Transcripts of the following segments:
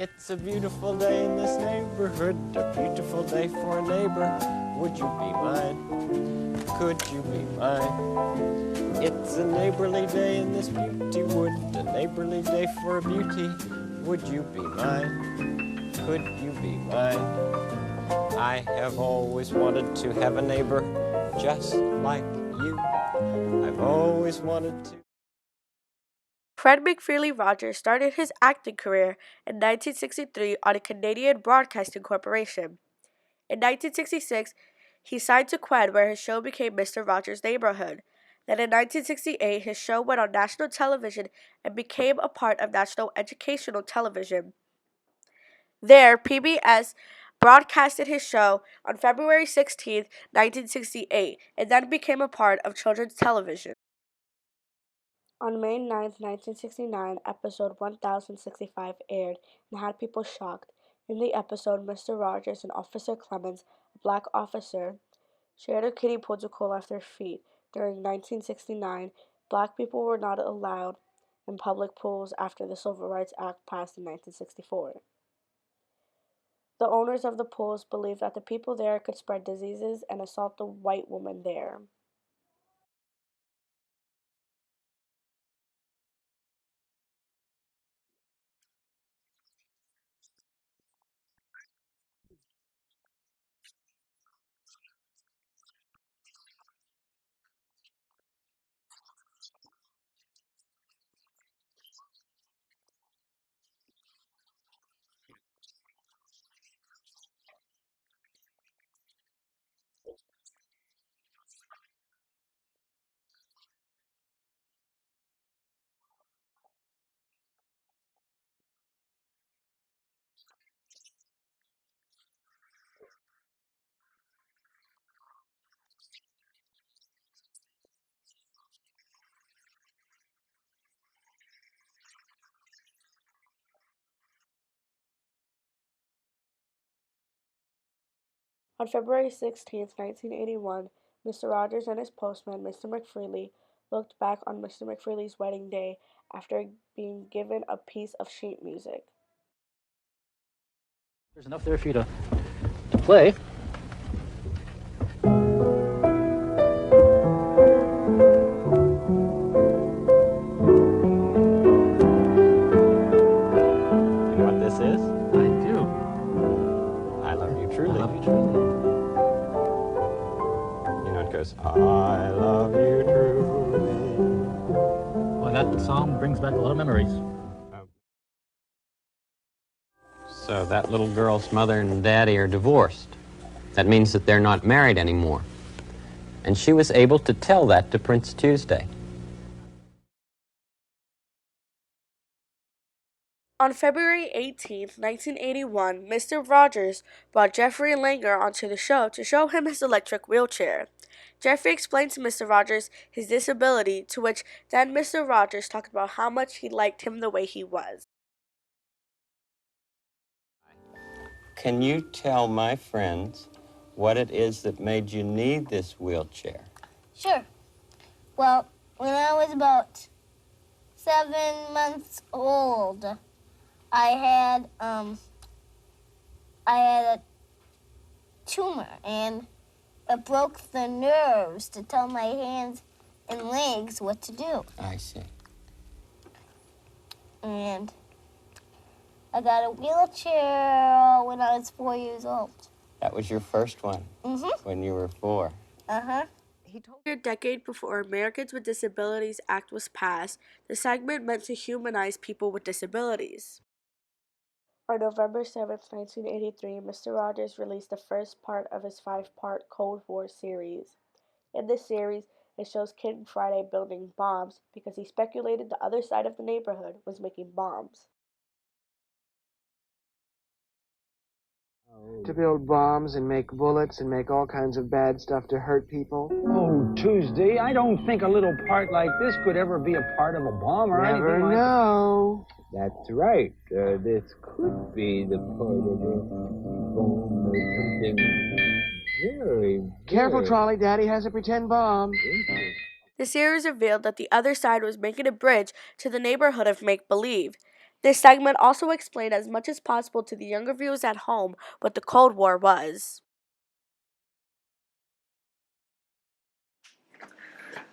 It's a beautiful day in this neighborhood, a beautiful day for a neighbor. Would you be mine? Could you be mine? It's a neighborly day in this beauty wood, a neighborly day for a beauty. Would you be mine? Could you be mine? I have always wanted to have a neighbor just like you. I've always wanted to. Fred McFeely Rogers started his acting career in 1963 on a Canadian Broadcasting Corporation. In 1966, he signed to Quen, where his show became Mr. Rogers' Neighborhood. Then in 1968, his show went on national television and became a part of national educational television. There, PBS broadcasted his show on February 16, 1968, and then became a part of children's television. On May 9, 1969, episode 1065 aired and had people shocked. In the episode, Mr. Rogers and Officer Clemens, a black officer, shared a kiddie pool to cool off their feet. During 1969, black people were not allowed in public pools after the Civil Rights Act passed in 1964. The owners of the pools believed that the people there could spread diseases and assault the white woman there. On February 16, 1981, Mr. Rogers and his postman, Mr. McFeely, looked back on Mr. McFeely's wedding day after being given a piece of sheet music. There's enough there for you to play. You know what this is? I do. I love you truly. I love you truly. You know, it goes, I love you truly. Well, that song brings back a lot of memories. So that little girl's mother and daddy are divorced. That means that they're not married anymore. And she was able to tell that to Prince Tuesday. On February 18, 1981, Mr. Rogers brought Jeffrey Langer onto the show to show him his electric wheelchair. Jeffrey explained to Mr. Rogers his disability, to which then Mr. Rogers talked about how much he liked him the way he was. Can you tell my friends what it is that made you need this wheelchair? Sure. Well, when I was about 7 months old, I had a tumor, and it broke the nerves to tell my hands and legs what to do. I see. And I got a wheelchair when I was 4 years old. That was your first one when you were 4. Uh-huh. He told me a decade before Americans with Disabilities Act was passed, the segment meant to humanize people with disabilities. On November 7, 1983, Mr. Rogers released the first part of his 5-part Cold War series. In this series, it shows Kid Friday building bombs because he speculated the other side of the neighborhood was making bombs. To build bombs and make bullets and make all kinds of bad stuff to hurt people. Oh, Tuesday, I don't think a little part like this could ever be a part of a bomb or Never anything like that. know. That's right. This could be the part of a bomb or something very, Careful, Trolley. Daddy has a pretend bomb. The series revealed that the other side was making a bridge to the neighborhood of make-believe. This segment also explained as much as possible to the younger viewers at home what the Cold War was.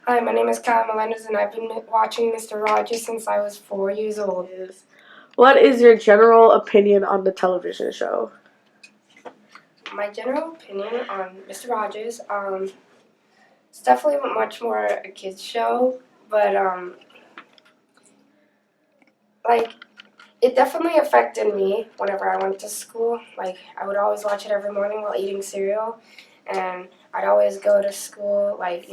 Hi, my name is Kyle Melendez, and I've been watching Mr. Rogers since I was 4 years old. What is your general opinion on the television show? My general opinion on Mr. Rogers, it's definitely much more a kid's show, but like it definitely affected me whenever I went to school. Like I would always watch it every morning while eating cereal, and I'd always go to school like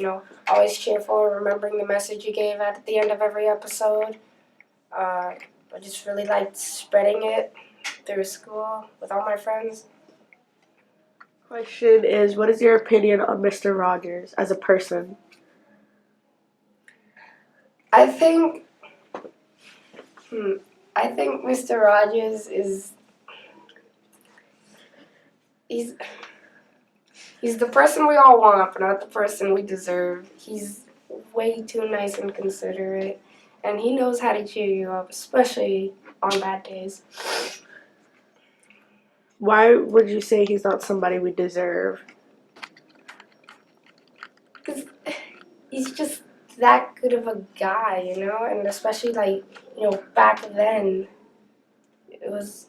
always cheerful, remembering the message you gave at the end of every episode. I just really liked spreading it through school with all my friends. Question is, what is your opinion on Mr. Rogers as a person? I think Mr. Rogers is he's the person we all want, but not the person we deserve. He's way too nice and considerate, and he knows how to cheer you up, especially on bad days. Why would you say he's not somebody we deserve? Because he's just that good of a guy, and especially back then, it was,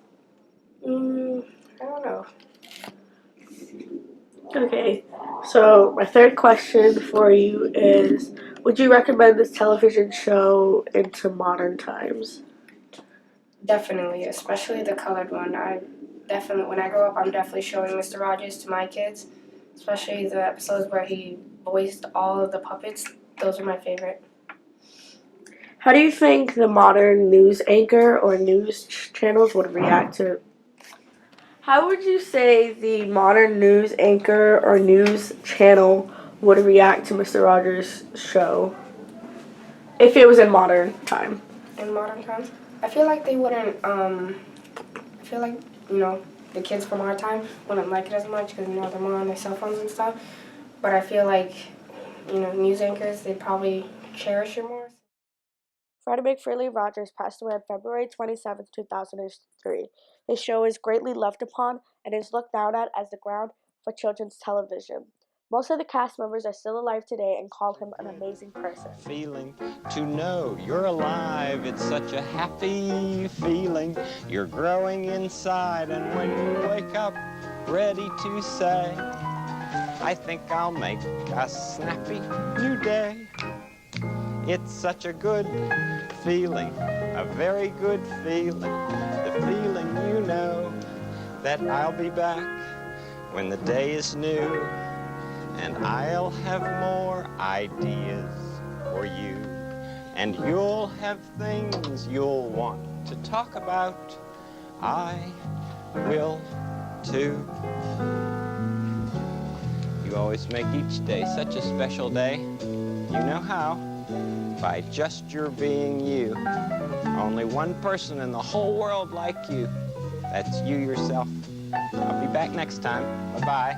I don't know. Okay, so my third question for you is, would you recommend this television show into modern times? Definitely, especially the colored one. When I grow up, I'm definitely showing Mr. Rogers to my kids, especially the episodes where he voiced all of the puppets. Those are my favorite. How do you think the modern news anchor or news channels would react to? How would you say the modern news anchor or news channel would react to Mr. Rogers' show if it was in modern time? In modern times, I feel like they wouldn't. I feel like the kids from our time wouldn't like it as much because they're more on their cell phones and stuff. But I feel like news anchors, they'd probably cherish it more. Fred McFeely Rogers passed away on February 27, 2003. His show is greatly loved upon and is looked down at as the ground for children's television. Most of the cast members are still alive today and call him an amazing person. Feeling to know you're alive, it's such a happy feeling. You're growing inside, and when you wake up, ready to say, I think I'll make a snappy new day. It's such a good feeling, a very good feeling. The feeling that I'll be back when the day is new, and I'll have more ideas for you, and you'll have things you'll want to talk about. I will too. You always make each day such a special day. You know how? By just your being you. Only one person in the whole world like you. That's you yourself. I'll be back next time. Bye-bye.